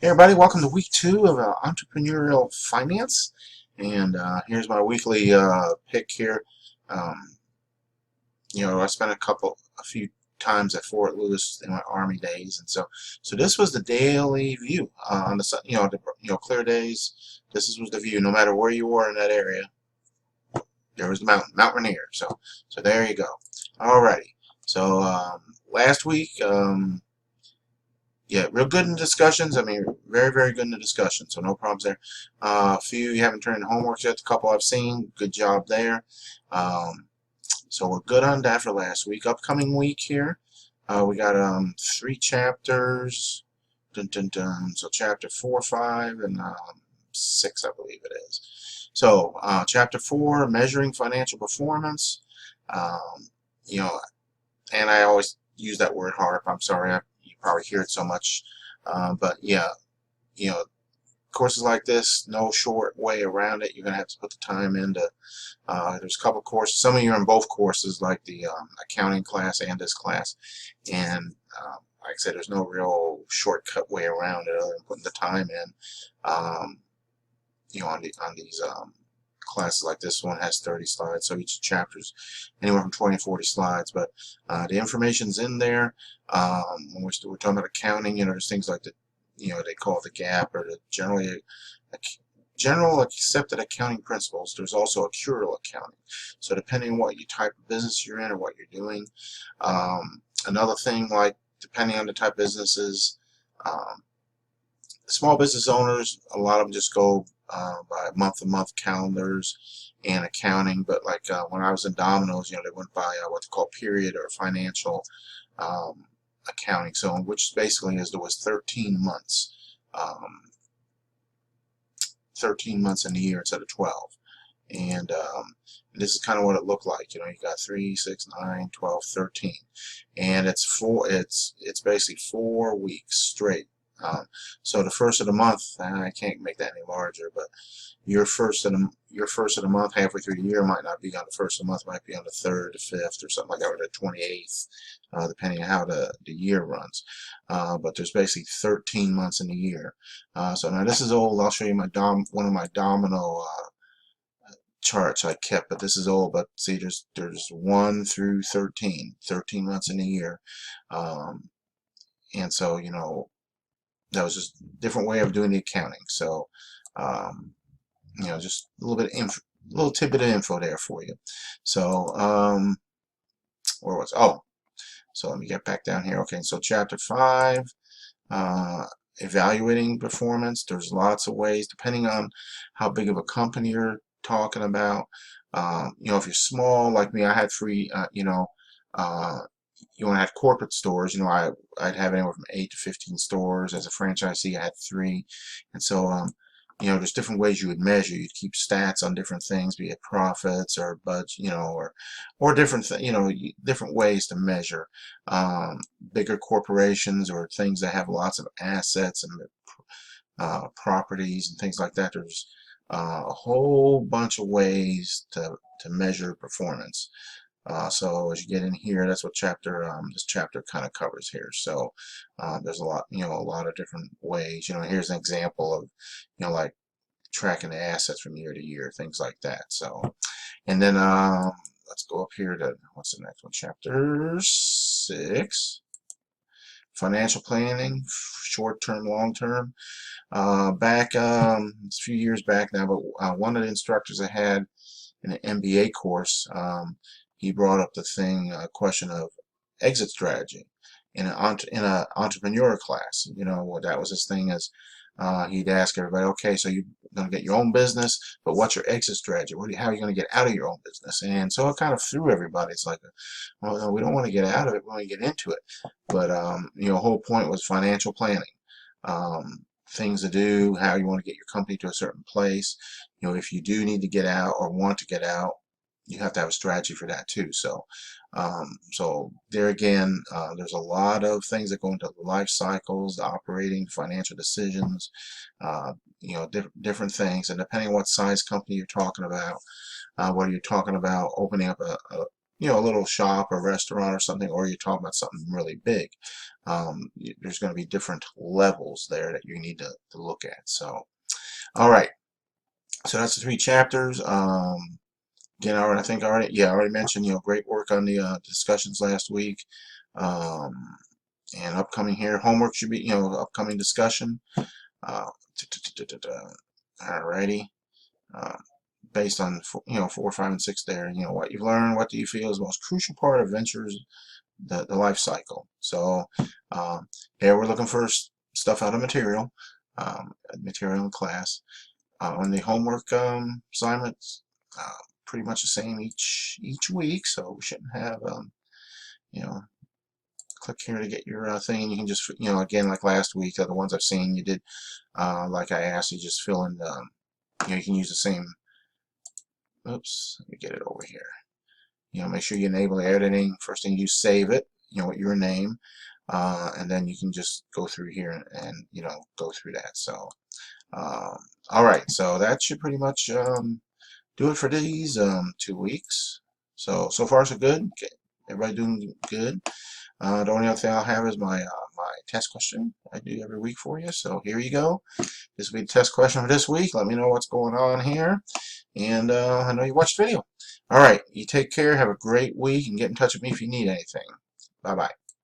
Hey everybody, welcome to week 2 of entrepreneurial finance, and here's my weekly pick here. Um, I spent a few times at Fort Lewis in my Army days, and so this was the daily view on clear days. Was the view, no matter where you were in that area. There was the mountain, Mount Rainier. So there you go. Alrighty. So last week. Yeah, real good in discussions. I mean, very, very good in the discussion, so no problems there. A few you haven't turned in homework yet. A couple I've seen. Good job there. Um, so we're good on that for last week. Upcoming week here, we got 3 chapters. Dun, dun, dun. So chapter 4, 5, and 6, I believe it is. So chapter 4, measuring financial performance. Um, you know, and I always use that word HARP. I'm sorry, you probably hear it so much, but yeah, you know, courses like this, no short way around it. You're gonna have to put the time into. There's a couple courses. Some of you are in both courses, like the accounting class and this class, and like I said, there's no real shortcut way around it other than putting the time in. Um, on these classes like this one has 30 slides, so each chapter is anywhere from 20 to 40 slides, but the information's in there. When we're talking about accounting, there's things like they call it the gap, or the general accepted accounting principles. There's also accrual accounting, so depending on what type of business you're in or what you're doing. Another thing, like depending on the type of businesses, um, small business owners, a lot of them just go by month-to-month calendars and accounting. But like when I was in Domino's, they went by what they call period or financial um, accounting. So which basically there was 13 months, 13 months in the year instead of 12. And this is kind of what it looked like. You got 3, 6, 9, 12, 13, and it's basically 4 weeks straight. So the first of the month, I can't make that any larger, but your first of the month, halfway through the year, might not be on the first of the month, might be on the 3rd, the 5th, or something like that, or the 28th, depending on how the year runs. But there's basically 13 months in the year. So now this is old. I'll show you one of my domino charts I kept, but this is old. But see, there's 1 through 13 months in a year, and so that was just a different way of doing the accounting. So just a little tidbit of info there for you. So where was so let me get back down here. Okay, so chapter 5, evaluating performance. There's lots of ways depending on how big of a company you're talking about. If you're small like me, I had 3. You want to have corporate stores. I'd have anywhere from 8 to 15 stores. As a franchisee, I had 3, and so there's different ways you would measure. You'd keep stats on different things, be it profits or budget, or different ways to measure. Bigger corporations or things that have lots of assets and properties and things like that. There's a whole bunch of ways to measure performance. So as you get in here, that's what this chapter kind of covers here. So there's a lot of different ways. Here's an example of, like tracking the assets from year to year, things like that. So, and then let's go up here to what's the next one? Chapter 6, financial planning, short-term, long-term. Back a few years back now, but one of the instructors I had in an MBA course, he brought up the question of exit strategy in an entrepreneur class. That was his thing. Is he'd ask everybody, okay, so you're going to get your own business, but what's your exit strategy? How are you going to get out of your own business? And so it kind of threw everybody. It's like, well, no, we don't want to get out of it, we want to get into it. But the whole point was financial planning. Things to do, how you want to get your company to a certain place. If you do need to get out or want to get out, you have to have a strategy for that too. So there again, there's a lot of things that go into life cycles, operating, financial decisions, different things. And depending on what size company you're talking about, whether you're talking about opening up a little shop or restaurant or something, or you're talking about something really big. There's going to be different levels there that you need to look at. So, all right. So that's the 3 chapters. Again, I think I already mentioned, great work on the discussions last week. Um, and upcoming here, homework should be, upcoming discussion. Alrighty. Based on 4, 5, and 6 there, what you've learned, what do you feel is the most crucial part of ventures, the life cycle. So here we're looking for stuff out of material, material in class. On the homework assignments, pretty much the same each week, so we shouldn't have you know click here to get your thing. You can just again, like last week, the ones I've seen, you did like I asked, you just fill in you can use the same. Oops, let me get it over here. Make sure you enable the editing. First thing, you save it, with your name, and then you can just go through here and go through that. So all right, so that should pretty much do it for these 2 weeks. So far so good. Okay. Everybody doing good. The only other thing I'll have is my test question I do every week for you. So here you go. This will be the test question for this week. Let me know what's going on here. And I know you watched the video. All right, you take care. Have a great week, and get in touch with me if you need anything. Bye-bye.